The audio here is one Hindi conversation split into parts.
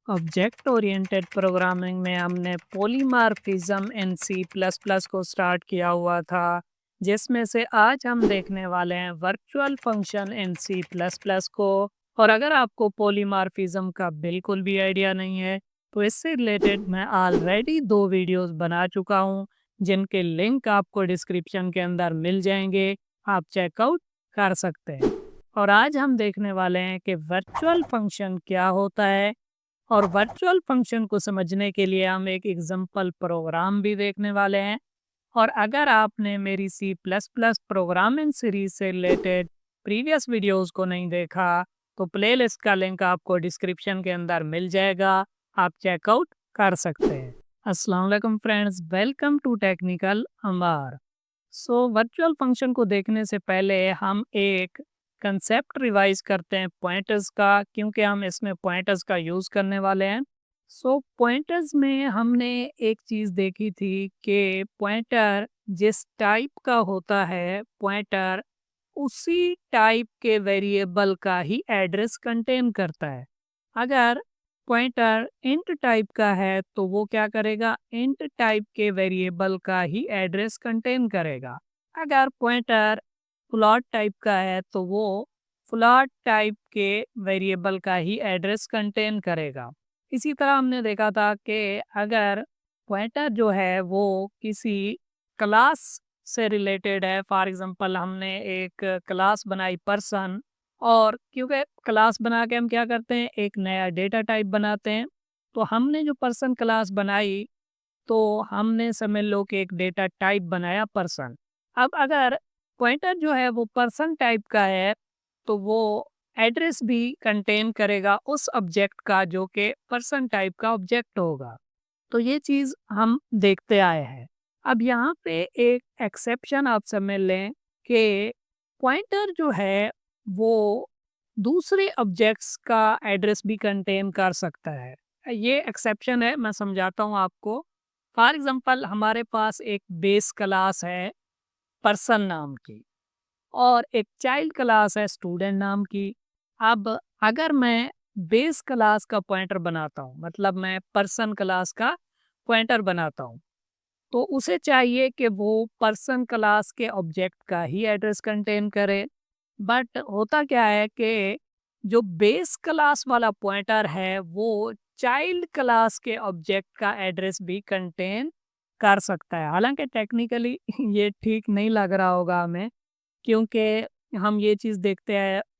ऑब्जेक्ट ओरिएंटेड प्रोग्रामिंग में हमने polymorphism in C plus plus को स्टार्ट किया हुआ था, जिसमें से आज हम देखने वाले हैं virtual function in C plus plus को। और अगर आपको पॉलीमॉर्फिज्म का बिल्कुल भी आइडिया नहीं है, तो इससे रिलेटेड मैं ऑलरेडी 2 वीडियोस बना चुका हूँ, जिनके लिंक आपको डिस्क्रिप्शन के अंदर मिल जाएंगे। आप चेकआउट कर सकते हैं। और आज हम देखने वाले हैं कि वर्चुअल फंक्शन क्या होता है, और वर्चुअल फंक्शन को समझने के लिए हम एक एग्जाम्पल प्रोग्राम भी देखने वाले हैं। और अगर आपने मेरी C plus plus programming series से रिलेटेड प्रीवियस वीडियोस को नहीं देखा, तो प्लेलिस्ट का लिंक आपको डिस्क्रिप्शन के अंदर मिल जाएगा। आप चेकआउट कर सकते हैं। अस्सलाम वालेकुम फ्रेंड्स, वेलकम टू टेक्निकल अंबार। सो वर्चुअल फंक्शन को देखने से पहले हम एक कंसेप्ट रिवाइज करते हैं पॉइंटर्स का, क्योंकि हम इसमें पॉइंटर्स का यूज़ करने वाले हैं। सो पॉइंटर्स में हमने एक चीज़ देखी थी कि पॉइंटर जिस टाइप का होता है, पॉइंटर उसी टाइप के वेरिएबल का ही एड्रेस कंटेन करता है। अगर पॉइंटर इंट टाइप का है तो वो क्या करेगा, इंट टाइप के वेरिएबल का ही एड्रेस कंटेन करेगा। अगर पॉइंटर फ्लोट टाइप का है तो वो फ्लोट टाइप के वेरिएबल का ही एड्रेस कंटेन करेगा। इसी तरह हमने देखा था कि अगर पॉइंटर जो है वो किसी क्लास से रिलेटेड है, फॉर एग्जांपल हमने एक क्लास बनाई पर्सन, और क्योंकि क्लास बना के हम क्या करते हैं, एक नया डेटा टाइप बनाते हैं। तो हमने जो पर्सन क्लास बनाई, तो हमने समझ लो कि एक डेटा टाइप बनाया पर्सन। अब अगर पॉइंटर जो है वो पर्सन टाइप का है, तो वो एड्रेस भी कंटेन करेगा उस ऑब्जेक्ट का जो कि पर्सन टाइप का ऑब्जेक्ट होगा। तो ये चीज़ हम देखते आए हैं। अब यहाँ पे एक एक्सेप्शन आप समझ लें कि पॉइंटर जो है वो दूसरे ऑब्जेक्ट्स का एड्रेस भी कंटेन कर सकता है। ये एक्सेप्शन है, मैं समझाता हूँ आपको। फॉर एग्जांपल हमारे पास एक बेस क्लास है पर्सन नाम की, और एक चाइल्ड क्लास है स्टूडेंट नाम की। अब अगर मैं बेस क्लास का पॉइंटर बनाता हूँ, मतलब मैं पर्सन क्लास का पॉइंटर बनाता हूँ, तो उसे चाहिए कि वो पर्सन क्लास के ऑब्जेक्ट का ही एड्रेस कंटेन करे। बट होता क्या है कि जो बेस क्लास वाला पॉइंटर है वो चाइल्ड क्लास के ऑब्जेक्ट का एड्रेस भी कंटेन कर सकता है। हालांकि टेक्निकली ये ठीक नहीं लग रहा होगा हमें, क्योंकि हम ये चीज़ देखते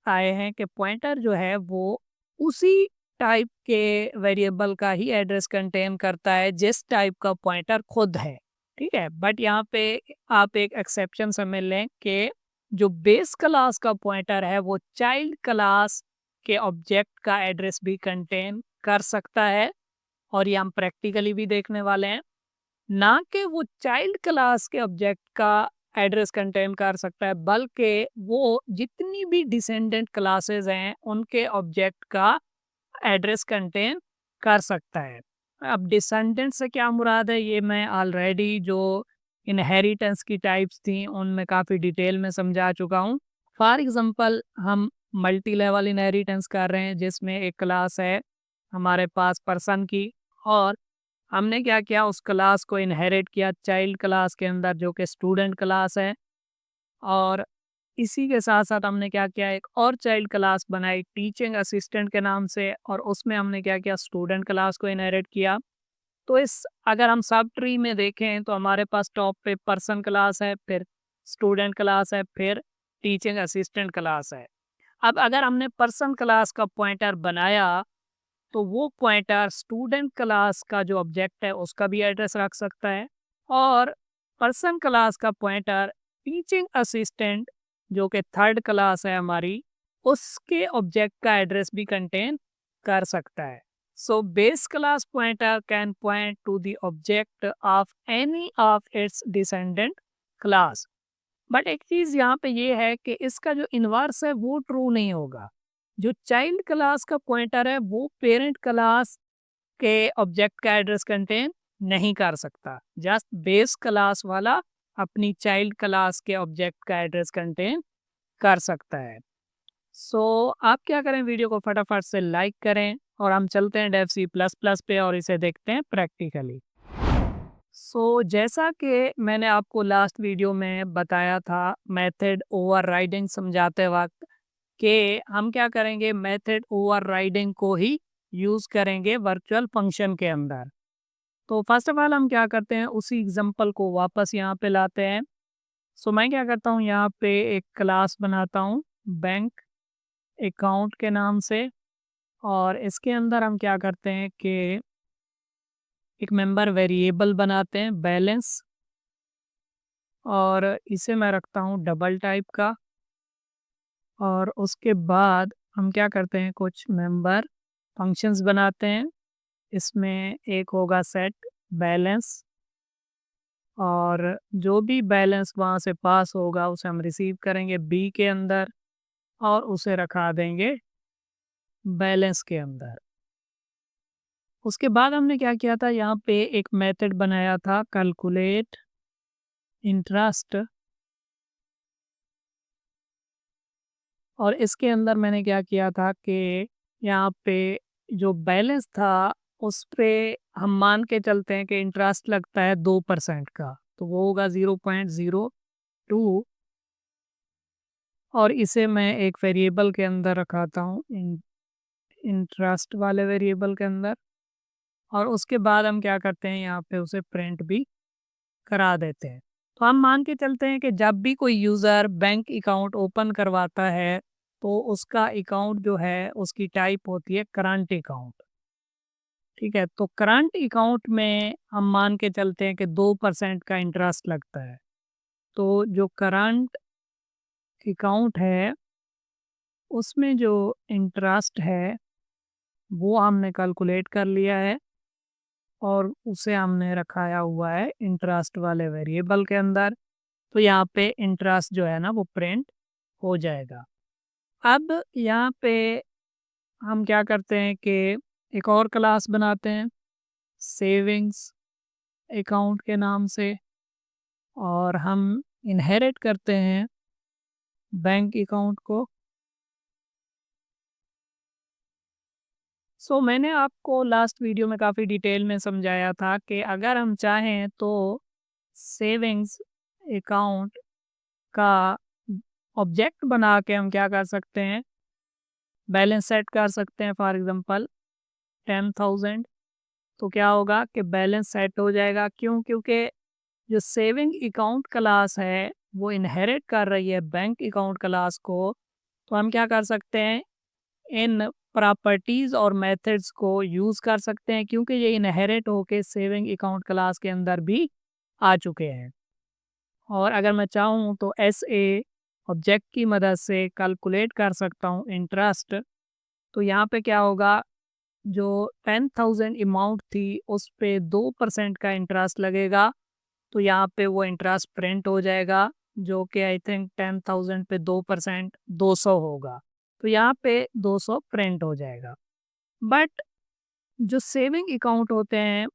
आए हैं कि पॉइंटर जो है वो उसी टाइप के वेरिएबल का ही एड्रेस कंटेन करता है जिस टाइप का पॉइंटर खुद है। ठीक है, बट यहाँ पे आप एक एक्सेप्शन समझ लें कि जो बेस क्लास का पॉइंटर है वो चाइल्ड क्लास के ऑब्जेक्ट का एड्रेस भी कंटेन कर सकता है। और ये हम प्रैक्टिकली भी देखने वाले हैं, ना कि वो चाइल्ड क्लास के ऑब्जेक्ट का एड्रेस कंटेन कर सकता है, बल्कि वो जितनी भी डिसेंडेंट क्लासेस हैं उनके ऑब्जेक्ट का एड्रेस कंटेन कर सकता है। अब डिसेंडेंट से क्या मुराद है, ये मैं ऑलरेडी जो इनहेरिटेंस की टाइप्स थी उनमें काफ़ी डिटेल में समझा चुका हूँ। फॉर एग्जांपल हम मल्टी लेवल इनहेरिटेंस कर रहे हैं, जिसमें एक क्लास है हमारे पास पर्सन की, और हमने क्या किया, उस क्लास को इनहेरिट किया चाइल्ड क्लास के अंदर जो कि स्टूडेंट क्लास है। और इसी के साथ साथ हमने क्या किया, एक और चाइल्ड क्लास बनाई टीचिंग असिस्टेंट के नाम से, और उसमें हमने क्या किया, स्टूडेंट क्लास को इनहेरिट किया। तो इस अगर हम सब ट्री में देखें तो हमारे पास टॉप पे पर्सन क्लास है, फिर स्टूडेंट क्लास है, फिर टीचिंग असिस्टेंट क्लास है। अब अगर हमने पर्सन क्लास का पॉइंटर बनाया, तो वो पॉइंटर स्टूडेंट क्लास का जो ऑब्जेक्ट है उसका भी एड्रेस रख सकता है, और पर्सन क्लास का पॉइंटर टीचिंग असिस्टेंट जो कि थर्ड क्लास है हमारी, उसके ऑब्जेक्ट का एड्रेस भी कंटेन कर सकता है। So base class pointer can point two the object of any of its descendant class. But एक चीज़ यहाँ पे ये है कि इसका जो इन्वर्स है वो ट्रू नहीं होगा। जो चाइल्ड क्लास का पॉइंटर है वो पेरेंट क्लास के ऑब्जेक्ट का एड्रेस कंटेन नहीं कर सकता। जस्ट बेस क्लास वाला अपनी चाइल्ड क्लास के ऑब्जेक्ट का एड्रेस कंटेन कर सकता है। सो आप क्या करें, वीडियो को फटाफट से लाइक करें और हम चलते हैं डेव सी प्लस प्लस पे और इसे देखते हैं प्रैक्टिकली। जैसा कि मैंने आपको लास्ट वीडियो में बताया था मेथड ओवरराइडिंग समझाते वक्त कि हम क्या करेंगे, मेथड ओवरराइडिंग को ही यूज़ करेंगे वर्चुअल फंक्शन के अंदर। तो फर्स्ट ऑफ ऑल हम क्या करते हैं, उसी एग्जांपल को वापस यहाँ पे लाते हैं। मैं क्या करता हूँ, यहाँ पे एक क्लास बनाता हूँ बैंक अकाउंट के नाम से, और इसके अंदर हम क्या करते हैं कि एक मेंबर वेरिएबल बनाते हैं बैलेंस, और इसे मैं रखता हूँ डबल टाइप का। और उसके बाद हम क्या करते हैं, कुछ मेंबर फंक्शंस बनाते हैं। इसमें एक होगा सेट बैलेंस, और जो भी बैलेंस वहाँ से पास होगा उसे हम रिसीव करेंगे बी के अंदर, और उसे रखा देंगे बैलेंस के अंदर। उसके बाद हमने क्या किया था, यहाँ पे एक मेथड बनाया था कैलकुलेट इंटरेस्ट, और इसके अंदर मैंने क्या किया था कि यहाँ पे जो बैलेंस था उस पे हम मान के चलते हैं कि इंटरेस्ट लगता है 2% का, तो वो होगा 0.02, और इसे मैं एक वेरिएबल के अंदर रखाता हूँ इंटरेस्ट वाले वेरिएबल के अंदर। और उसके बाद हम क्या करते हैं, यहाँ पे उसे प्रिंट भी करा देते हैं। तो हम मान के चलते हैं कि जब भी कोई यूज़र बैंक अकाउंट ओपन करवाता है तो उसका अकाउंट जो है उसकी टाइप होती है करंट अकाउंट। ठीक है, तो करंट अकाउंट में हम मान के चलते हैं कि 2% का इंटरेस्ट लगता है। तो जो करंट अकाउंट है उसमें जो इंटरेस्ट है वो हमने कैलकुलेट कर लिया है, और उसे हमने रखाया हुआ है इंटरेस्ट वाले वेरिएबल के अंदर। तो यहाँ पे इंटरेस्ट जो है ना वो प्रिंट हो जाएगा। अब यहाँ पे हम क्या करते हैं कि एक और क्लास बनाते हैं सेविंग्स अकाउंट के नाम से, और हम इनहेरिट करते हैं बैंक अकाउंट को। मैंने आपको लास्ट वीडियो में काफ़ी डिटेल में समझाया था कि अगर हम चाहें तो सेविंग्स अकाउंट का ऑब्जेक्ट बना के हम क्या कर सकते हैं, बैलेंस सेट कर सकते हैं। फॉर एग्जांपल 10,000, तो क्या होगा कि बैलेंस सेट हो जाएगा। क्यों? क्योंकि जो सेविंग अकाउंट क्लास है वो इनहेरिट कर रही है बैंक अकाउंट क्लास को। तो हम क्या कर सकते हैं, इन प्रॉपर्टीज़ और मेथड्स को यूज़ कर सकते हैं, क्योंकि ये इनहेरिट होके सेविंग अकाउंट क्लास के अंदर भी आ चुके हैं। और अगर मैं चाहूँ तो एस ए ऑब्जेक्ट की मदद से कैलकुलेट कर सकता हूँ इंटरेस्ट। तो यहाँ पे क्या होगा, जो 10,000 अमाउंट थी उस पे 2% का इंटरेस्ट लगेगा। तो यहाँ पे वो इंटरेस्ट प्रिंट हो जाएगा, जो कि आई थिंक 10,000 पे 2% 200 होगा। तो यहाँ पे 200 प्रिंट हो जाएगा। बट जो सेविंग अकाउंट होते हैं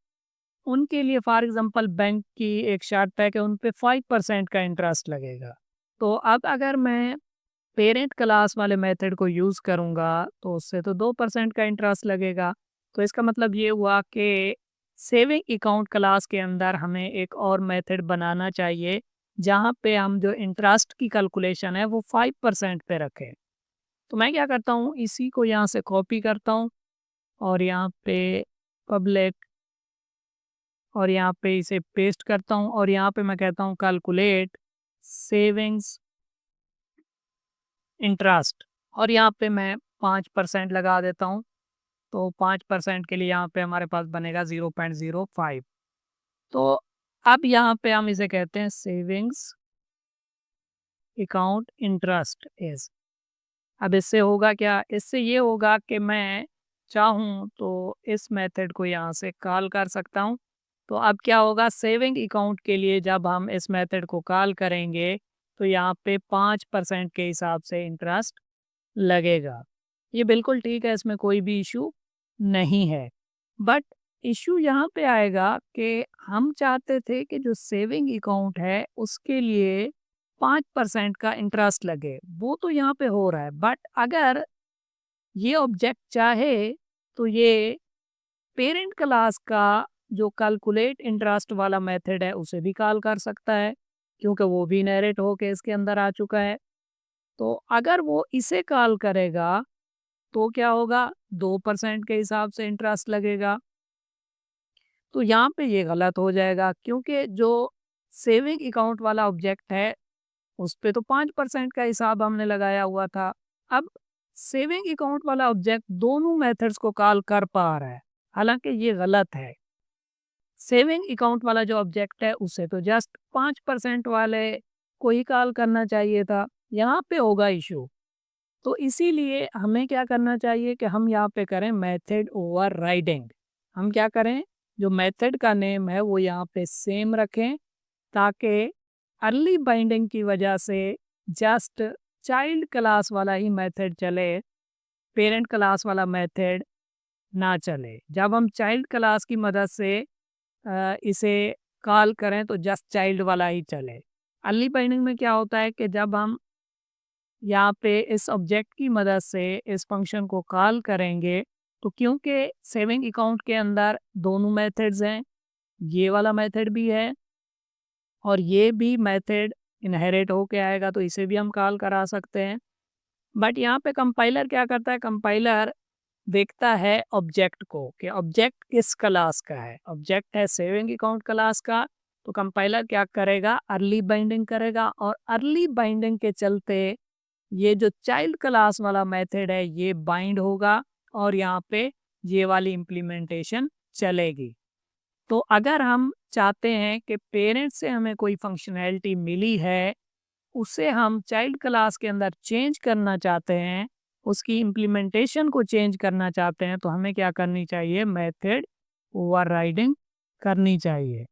उनके लिए फॉर एग्जांपल बैंक की एक शर्त है कि उन पे 5% का इंटरेस्ट लगेगा। तो अब अगर मैं पेरेंट क्लास वाले मेथड को यूज़ करूँगा तो उससे तो 2% का इंटरेस्ट लगेगा। तो इसका मतलब ये हुआ कि सेविंग अकाउंट क्लास के अंदर हमें एक और मेथड बनाना चाहिए जहाँ पे हम जो इंटरेस्ट की कैलकुलेशन है वो 5% पे रखें। तो मैं क्या करता हूँ, इसी को यहाँ से कॉपी करता हूँ और यहाँ पे पब्लिक, और यहाँ पे इसे पेस्ट करता हूँ, और यहाँ पे मैं कहता हूँ कैलकुलेट सेविंग्स इंटरेस्ट, और यहाँ पे मैं 5% लगा देता हूँ। तो 5% के लिए यहाँ पे हमारे पास बनेगा 0.05। तो अब यहाँ पे हम इसे कहते हैं सेविंग्स अकाउंट इंटरेस्ट इज। अब इससे होगा क्या, इससे ये होगा कि मैं चाहूँ तो इस मेथड को यहाँ से कॉल कर सकता हूँ। तो अब क्या होगा, सेविंग अकाउंट के लिए जब हम इस मेथड को कॉल करेंगे तो यहाँ पे 5% के हिसाब से इंटरेस्ट लगेगा। ये बिल्कुल ठीक है, इसमें कोई भी इशू नहीं है। बट इशू यहाँ पे आएगा कि हम चाहते थे कि जो सेविंग अकाउंट है उसके लिए 5% का इंटरेस्ट लगे, वो तो यहाँ पे हो रहा है। बट अगर ये ऑब्जेक्ट चाहे तो ये पेरेंट क्लास का जो कैलकुलेट इंटरेस्ट वाला मेथड है उसे भी कॉल कर सकता है, क्योंकि वो भी इनहेरिट होके इसके अंदर आ चुका है। तो अगर वो इसे कॉल करेगा तो क्या होगा, 2% के हिसाब से इंटरेस्ट लगेगा। तो यहाँ पे ये गलत हो जाएगा, क्योंकि जो सेविंग अकाउंट वाला ऑब्जेक्ट है उस पे तो 5% का हिसाब हमने लगाया हुआ था। अब सेविंग अकाउंट वाला ऑब्जेक्ट दोनों मेथड्स को कॉल कर पा रहा है, हालांकि ये गलत है। सेविंग अकाउंट वाला जो ऑब्जेक्ट है उसे तो जस्ट 5% वाले को ही कॉल करना चाहिए था, यहाँ पे होगा इशू। तो इसीलिए हमें क्या करना चाहिए कि हम यहाँ पे करें मेथड ओवरराइडिंग। हम क्या करें, जो मेथड का नेम है वो यहाँ पे सेम रखें, ताकि अर्ली बाइंडिंग की वजह से जस्ट चाइल्ड क्लास वाला ही मेथड चले, पेरेंट क्लास वाला मेथड ना चले। जब हम चाइल्ड क्लास की मदद से इसे कॉल करें तो जस्ट चाइल्ड वाला ही चले। अर्ली बाइंडिंग में क्या होता है कि जब हम यहाँ पे इस ऑब्जेक्ट की मदद से इस फंक्शन को कॉल करेंगे, तो क्योंकि सेविंग अकाउंट के अंदर दोनों मेथड्स हैं, ये वाला मेथड भी है और ये भी मेथड इनहेरिट होके आएगा, तो इसे भी हम कॉल करा सकते हैं। बट यहाँ पे कंपाइलर क्या करता है, कंपाइलर देखता है ऑब्जेक्ट को कि ऑब्जेक्ट किस क्लास का है। ऑब्जेक्ट है सेविंग अकाउंट क्लास का, तो कंपाइलर क्या करेगा, अर्ली बाइंडिंग करेगा, और अर्ली बाइंडिंग के चलते ये जो चाइल्ड क्लास वाला मेथड है ये बाइंड होगा और यहाँ पे ये वाली इम्प्लीमेंटेशन चलेगी। तो अगर हम चाहते हैं कि पेरेंट्स से हमें कोई फंक्शनैलिटी मिली है, उसे हम चाइल्ड क्लास के अंदर चेंज करना चाहते हैं, उसकी इम्प्लीमेंटेशन को चेंज करना चाहते हैं, तो हमें क्या करनी चाहिए, मेथड ओवरराइडिंग करनी चाहिए।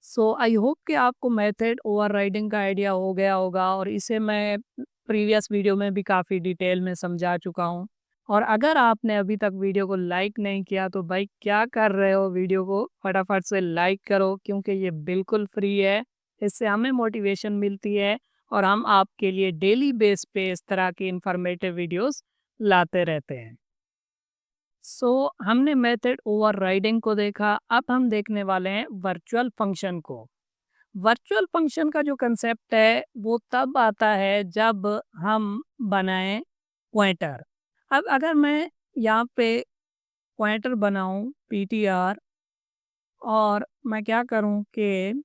सो आई होप कि आपको मेथड ओवरराइडिंग का आइडिया हो गया होगा, और इसे मैं प्रीवियस वीडियो में भी काफ़ी डिटेल में समझा चुका हूँ। और अगर आपने अभी तक वीडियो को लाइक नहीं किया तो भाई क्या कर रहे हो, वीडियो को फटाफट से लाइक करो, क्योंकि ये बिल्कुल फ्री है। इससे हमें मोटिवेशन मिलती है और हम आपके लिए डेली बेस पे इस तरह की इंफॉर्मेटिव वीडियोस लाते रहते हैं। सो हमने मेथड ओवरराइडिंग को देखा, अब हम देखने वाले हैं वर्चुअल फंक्शन को। वर्चुअल फंक्शन का जो कंसेप्ट है वो तब आता है जब हम बनाएं पॉइंटर। अब अगर मैं यहाँ पे पॉइंटर बनाऊं ptr, और मैं क्या करूं कि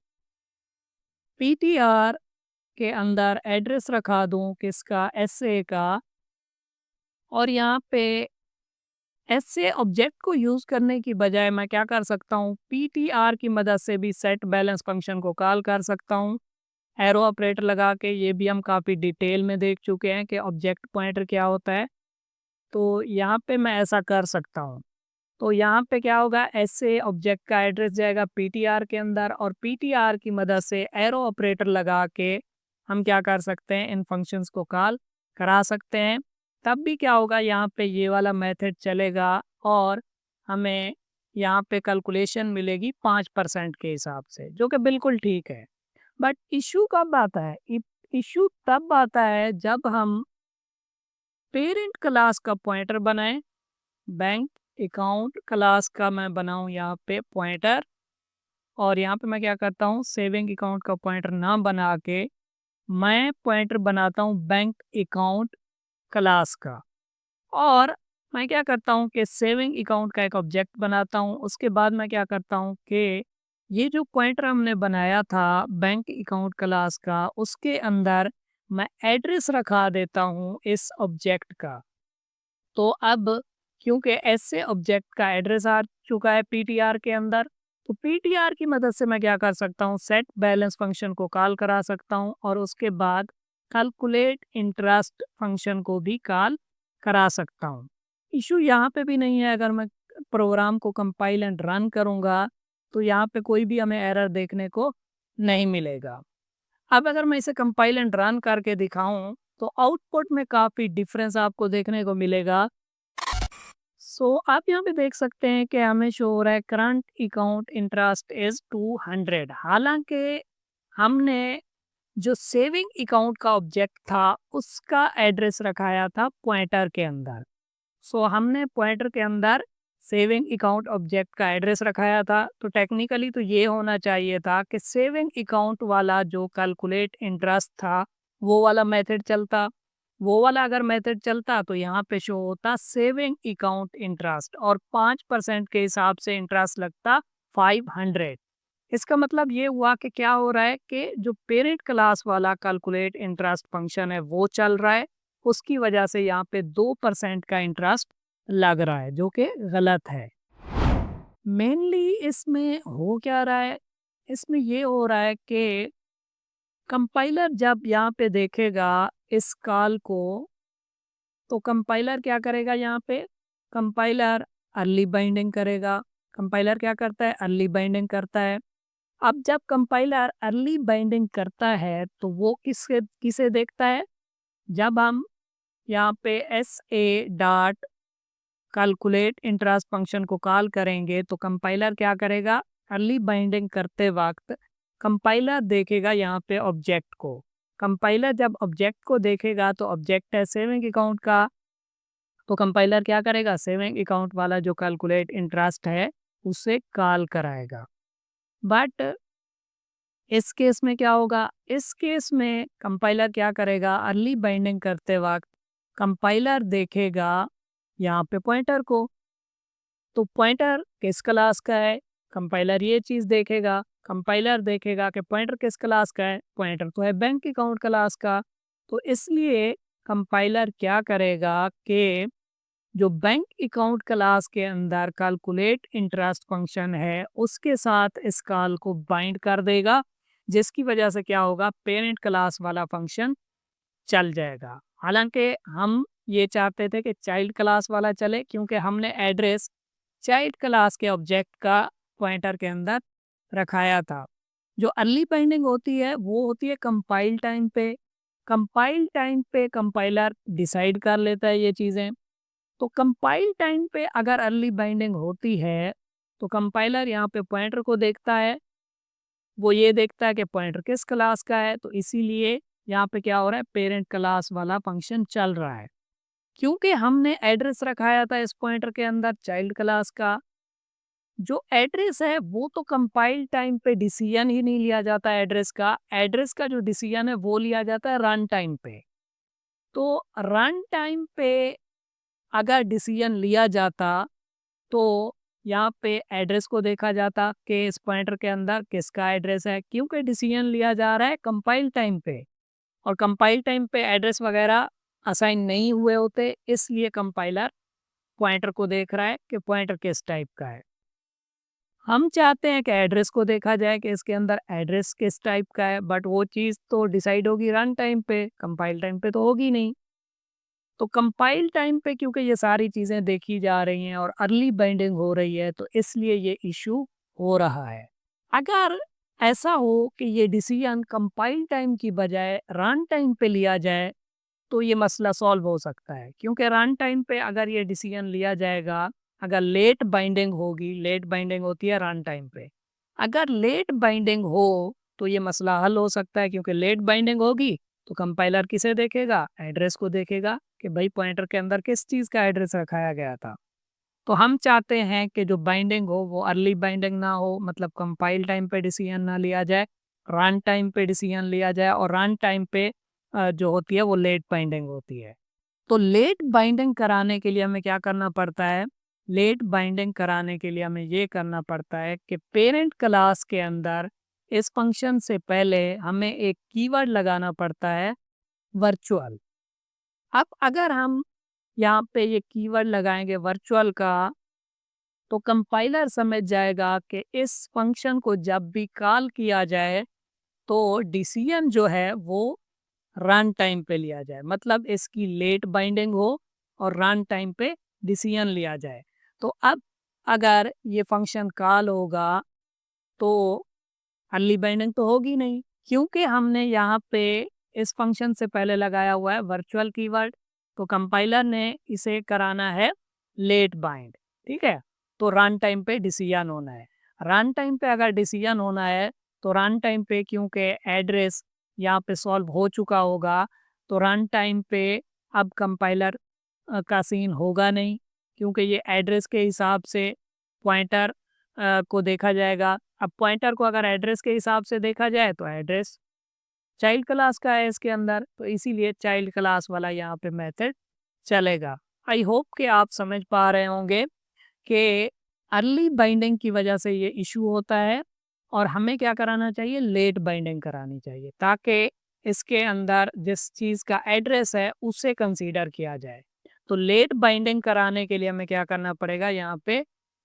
ptr के अंदर एड्रेस रखा दूं किसका, एसए का, और यहाँ पे ऐसे ऑब्जेक्ट को यूज करने की बजाय मैं क्या कर सकता हूँ, पीटीआर की मदद से भी सेट बैलेंस फंक्शन को कॉल कर सकता हूँ एरो ऑपरेटर लगा के। ये भी हम काफ़ी डिटेल में देख चुके हैं कि ऑब्जेक्ट पॉइंटर क्या होता है। तो यहाँ पे मैं ऐसा कर सकता हूँ। तो यहाँ पे क्या होगा, ऐसे ऑब्जेक्ट का एड्रेस जाएगा पीटीआर के अंदर, और पीटीआर की मदद से एरो ऑपरेटर लगा के हम क्या कर सकते हैं, इन फंक्शंस को कॉल करा सकते हैं। तब भी क्या होगा, यहाँ पे ये वाला मेथड चलेगा और हमें यहाँ पे कैलकुलेशन मिलेगी 5% के हिसाब से, जो कि बिल्कुल ठीक है। बट इशू कब आता है, इशू तब आता है जब हम पेरेंट क्लास का पॉइंटर बनाएं। बैंक अकाउंट क्लास का मैं बनाऊं यहाँ पे पॉइंटर, और यहाँ पे मैं क्या करता हूँ, सेविंग अकाउंट का पॉइंटर ना बना के मैं पॉइंटर बनाता हूँ बैंक अकाउंट क्लास का। और मैं क्या करता हूँ कि सेविंग अकाउंट का एक ऑब्जेक्ट बनाता हूँ। उसके बाद मैं क्या करता हूँ कि ये जो पॉइंटर हमने बनाया था बैंक अकाउंट क्लास का, उसके अंदर मैं एड्रेस रखा देता हूँ इस ऑब्जेक्ट का। तो अब क्योंकि ऐसे ऑब्जेक्ट का एड्रेस आ चुका है पीटीआर के अंदर, तो पीटीआर की मदद से मैं क्या कर सकता हूँ, सेट बैलेंस फंक्शन को कॉल करा सकता हूँ, और उसके बाद कैलकुलेट इंटरेस्ट फंक्शन को भी कॉल करा सकता हूँ। इशू यहाँ पे भी नहीं है, अगर मैं प्रोग्राम को कंपाइल एंड रन करूँगा तो यहाँ पे कोई भी हमें एरर देखने को नहीं मिलेगा। अब अगर मैं इसे कंपाइल एंड रन करके दिखाऊं तो आउटपुट में काफ़ी डिफरेंस आपको देखने को मिलेगा। सो आप यहाँ पे देख सकते हैं कि हमें शो हो रहा है करंट अकाउंट इंटरेस्ट इज 200। हालांकि हमने जो सेविंग अकाउंट का ऑब्जेक्ट था उसका एड्रेस रखाया था पॉइंटर के अंदर। सो हमने पॉइंटर के अंदर सेविंग अकाउंट ऑब्जेक्ट का एड्रेस रखाया था, तो टेक्निकली तो ये होना चाहिए था कि सेविंग अकाउंट वाला जो कैलकुलेट इंटरेस्ट था वो वाला मेथड चलता। वो वाला अगर मेथड चलता तो यहाँ पे शो होता सेविंग अकाउंट इंटरेस्ट और 5% के हिसाब से इंटरेस्ट लगता 500। इसका मतलब ये हुआ कि क्या हो रहा है कि जो पेरेंट क्लास वाला कैलकुलेट इंटरेस्ट फंक्शन है वो चल रहा है, उसकी वजह से यहाँ पे 2% का इंटरेस्ट लग रहा है जो कि गलत है। मेनली इसमें हो क्या रहा है, इसमें ये हो रहा है कि कंपाइलर जब यहाँ पे देखेगा इस कॉल को, तो कंपाइलर क्या करेगा, यहाँ पे कंपाइलर अर्ली बाइंडिंग करेगा। कंपाइलर क्या करता है, अर्ली बाइंडिंग करता है। अब जब कंपाइलर अर्ली बाइंडिंग करता है तो वो किसके किसे देखता है, जब हम यहाँ पे S A dot calculate interest function को कॉल करेंगे तो कंपाइलर क्या करेगा, अर्ली बाइंडिंग करते वक्त कंपाइलर देखेगा यहाँ पे ऑब्जेक्ट को। कंपाइलर जब ऑब्जेक्ट को देखेगा तो ऑब्जेक्ट है सेविंग अकाउंट का, तो कंपाइलर क्या करेगा, सेविंग अकाउंट वाला जो कैलकुलेट इंटरेस्ट है उसे कॉल कराएगा। बट इस केस में क्या होगा, इस केस में कंपाइलर क्या करेगा, अर्ली बाइंडिंग करते वक्त कंपाइलर देखेगा यहाँ पे पॉइंटर को। तो पॉइंटर किस क्लास का है, कंपाइलर ये चीज़ देखेगा। कंपाइलर देखेगा कि पॉइंटर किस क्लास का है, पॉइंटर तो है बैंक अकाउंट क्लास का। तो इसलिए कंपाइलर क्या करेगा कि जो बैंक अकाउंट क्लास के अंदर कैलकुलेट इंटरेस्ट फंक्शन है उसके साथ इस कॉल को बाइंड कर देगा, जिसकी वजह से क्या होगा, पेरेंट क्लास वाला फंक्शन चल जाएगा। हालांकि हम ये चाहते थे कि चाइल्ड क्लास वाला चले, क्योंकि हमने एड्रेस चाइल्ड क्लास के ऑब्जेक्ट का पॉइंटर के अंदर रखाया था। जो अर्ली बाइंडिंग होती है वो होती है कंपाइल टाइम पे। कंपाइल टाइम पे कंपाइलर डिसाइड कर लेता है ये चीज़ें। तो कंपाइल टाइम पे अगर अर्ली बाइंडिंग होती है तो कंपाइलर यहाँ पे पॉइंटर को देखता है, वो ये देखता है कि पॉइंटर किस क्लास का है, तो इसीलिए यहाँ पे क्या हो रहा है, पेरेंट क्लास वाला फंक्शन चल रहा है। क्योंकि हमने एड्रेस रखाया था इस पॉइंटर के अंदर चाइल्ड क्लास का, जो एड्रेस है वो तो कंपाइल टाइम पे डिसीजन ही नहीं लिया जाता एड्रेस का। एड्रेस का जो डिसीजन है वो लिया जाता है रन टाइम पे। तो रन टाइम पे अगर डिसीजन लिया जाता तो यहाँ पे एड्रेस को देखा जाता कि इस पॉइंटर के अंदर किसका एड्रेस है, क्योंकि डिसीजन लिया जा रहा है कंपाइल टाइम पे और कंपाइल टाइम पे एड्रेस वगैरह असाइन नहीं हुए होते, इसलिए कंपाइलर पॉइंटर को देख रहा है कि पॉइंटर किस टाइप का है। हम चाहते हैं कि एड्रेस को देखा जाए कि इसके अंदर एड्रेस किस टाइप का है, बट वो चीज़ तो डिसाइड होगी रन टाइम पे, कंपाइल टाइम पे तो होगी नहीं। तो कंपाइल टाइम पे क्योंकि ये सारी चीज़ें देखी जा रही हैं और अर्ली बाइंडिंग हो रही है तो इसलिए ये इशू हो रहा है। अगर ऐसा हो कि ये डिसीजन कंपाइल टाइम की बजाय रन टाइम पे लिया जाए तो ये मसला सॉल्व हो सकता है, क्योंकि रन टाइम पे अगर ये डिसीजन लिया जाएगा, अगर लेट बाइंडिंग होगी, लेट बाइंडिंग होती है रन टाइम पे, अगर लेट बाइंडिंग हो तो ये मसला हल हो सकता है, क्योंकि लेट बाइंडिंग होगी तो कंपाइलर किसे देखेगा, एड्रेस को देखेगा कि भाई पॉइंटर के अंदर किस चीज़ का एड्रेस रखाया गया था। तो हम चाहते हैं कि जो बाइंडिंग हो वो अर्ली बाइंडिंग ना हो, मतलब कंपाइल टाइम पे डिसीजन ना लिया जाए, रन टाइम पे डिसीजन लिया जाए, और रन टाइम पे जो होती है वो लेट बाइंडिंग होती है। तो लेट बाइंडिंग कराने के लिए हमें क्या करना पड़ता है, लेट बाइंडिंग कराने के लिए हमें ये करना पड़ता है कि पेरेंट क्लास के अंदर इस फंक्शन से पहले हमें एक कीवर्ड लगाना पड़ता है, वर्चुअल। अब अगर हम यहाँ पे ये कीवर्ड लगाएंगे वर्चुअल का, तो कंपाइलर समझ जाएगा कि इस फंक्शन को जब भी कॉल किया जाए तो डिसीजन जो है वो रन टाइम पे लिया जाए, मतलब इसकी लेट बाइंडिंग हो और रन टाइम पे डिसीजन लिया जाए। तो अब अगर ये फंक्शन कॉल होगा तो अर्ली बाइंडिंग तो होगी नहीं, क्योंकि हमने यहाँ पे इस फंक्शन से पहले लगाया हुआ है वर्चुअल कीवर्ड। तो कंपाइलर ने इसे कराना है लेट बाइंड, ठीक है। तो रन टाइम पे डिसीजन होना है, रन टाइम पे अगर डिसीजन होना है तो रन टाइम पे क्योंकि एड्रेस यहाँ पे सॉल्व हो चुका होगा तो रन टाइम पे अब कंपाइलर का सीन होगा नहीं, क्योंकि ये एड्रेस के हिसाब से पॉइंटर को देखा जाएगा। अब पॉइंटर को अगर एड्रेस के हिसाब से देखा जाए तो एड्रेस चाइल्ड क्लास का है इसके अंदर, तो इसीलिए चाइल्ड क्लास वाला यहाँ पे मेथड चलेगा। आई होप कि आप समझ पा रहे होंगे कि अर्ली बाइंडिंग की वजह से ये इशू होता है और हमें क्या कराना चाहिए, लेट बाइंडिंग करानी चाहिए, ताकि इसके अंदर जिस चीज़ का एड्रेस है उसे कंसीडर किया जाए। तो लेट बाइंडिंग कराने के लिए हमें क्या करना पड़ेगा, यहाँ पे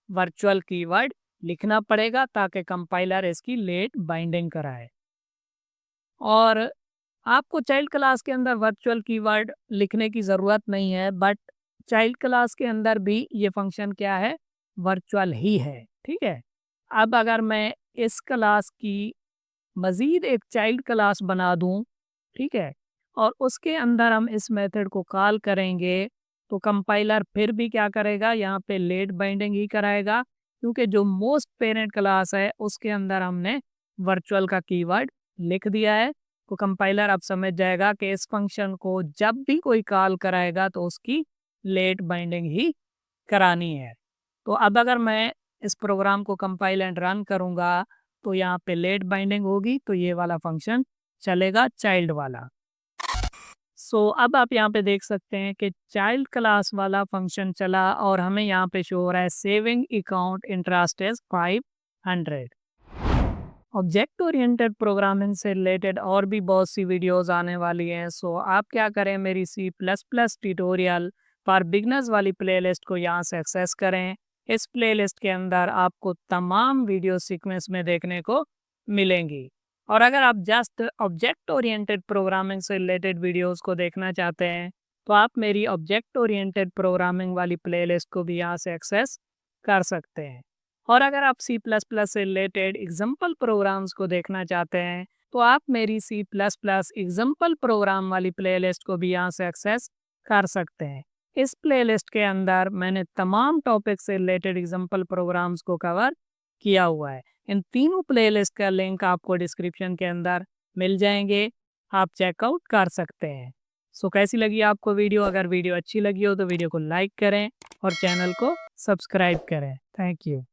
वर्चुअल कीवर्ड लिखना पड़ेगा ताकि कंपाइलर इसकी लेट बाइंडिंग कराए। और आपको चाइल्ड क्लास के अंदर वर्चुअल कीवर्ड लिखने की ज़रूरत नहीं है, बट चाइल्ड क्लास के अंदर भी ये फंक्शन क्या है, वर्चुअल ही है। ठीक है। अब अगर मैं इस क्लास की मज़ीद एक चाइल्ड क्लास बना दूं, ठीक है, और उसके अंदर हम इस मेथड को कॉल करेंगे, तो कंपाइलर फिर भी क्या करेगा, यहाँ पे लेट बाइंडिंग ही कराएगा, क्योंकि जो मोस्ट पेरेंट क्लास है उसके अंदर हमने वर्चुअल का कीवर्ड लिख दिया है। तो कंपाइलर अब समझ जाएगा कि इस फंक्शन को जब भी कोई कॉल कराएगा तो उसकी लेट बाइंडिंग ही करानी है। तो अब अगर मैं इस प्रोग्राम को कंपाइल एंड रन करूँगा तो यहाँ पे लेट बाइंडिंग होगी, तो ये वाला फंक्शन चलेगा, चाइल्ड वाला। अब आप यहाँ पे देख सकते हैं कि चाइल्ड क्लास वाला फंक्शन चला और हमें यहाँ पे शो हो रहा है saving account interest is 500। Object oriented programming से रिलेटेड और भी बहुत सी वीडियोस आने वाली हैं। आप क्या करें, मेरी C++ ट्यूटोरियल फॉर बिगनर्स वाली प्लेलिस्ट को यहाँ से एक्सेस करें। इस प्लेलिस्ट के अंदर आपको तमाम वीडियो सीक्वेंस में देखने को मिलेंगी। और अगर आप जस्ट ऑब्जेक्ट ओरिएंटेड प्रोग्रामिंग से रिलेटेड वीडियोस को देखना चाहते हैं तो आप मेरी ऑब्जेक्ट ओरिएंटेड प्रोग्रामिंग वाली प्लेलिस्ट को भी यहाँ से एक्सेस कर सकते हैं। और अगर आप C++ से रिलेटेड एग्जाम्पल प्रोग्राम्स को देखना चाहते हैं तो आप मेरी C++ एग्जाम्पल प्रोग्राम वाली प्लेलिस्ट को भी यहाँ से एक्सेस कर सकते हैं। इस प्लेलिस्ट के अंदर मैंने तमाम टॉपिक से रिलेटेड एग्जाम्पल प्रोग्राम्स को कवर किया हुआ है। इन तीनों प्लेलिस्ट का लिंक आपको डिस्क्रिप्शन के अंदर मिल जाएंगे, आप चेकआउट कर सकते हैं। कैसी लगी आपको वीडियो? अगर वीडियो अच्छी लगी हो तो वीडियो को लाइक करें और चैनल को सब्सक्राइब करें। Thank you.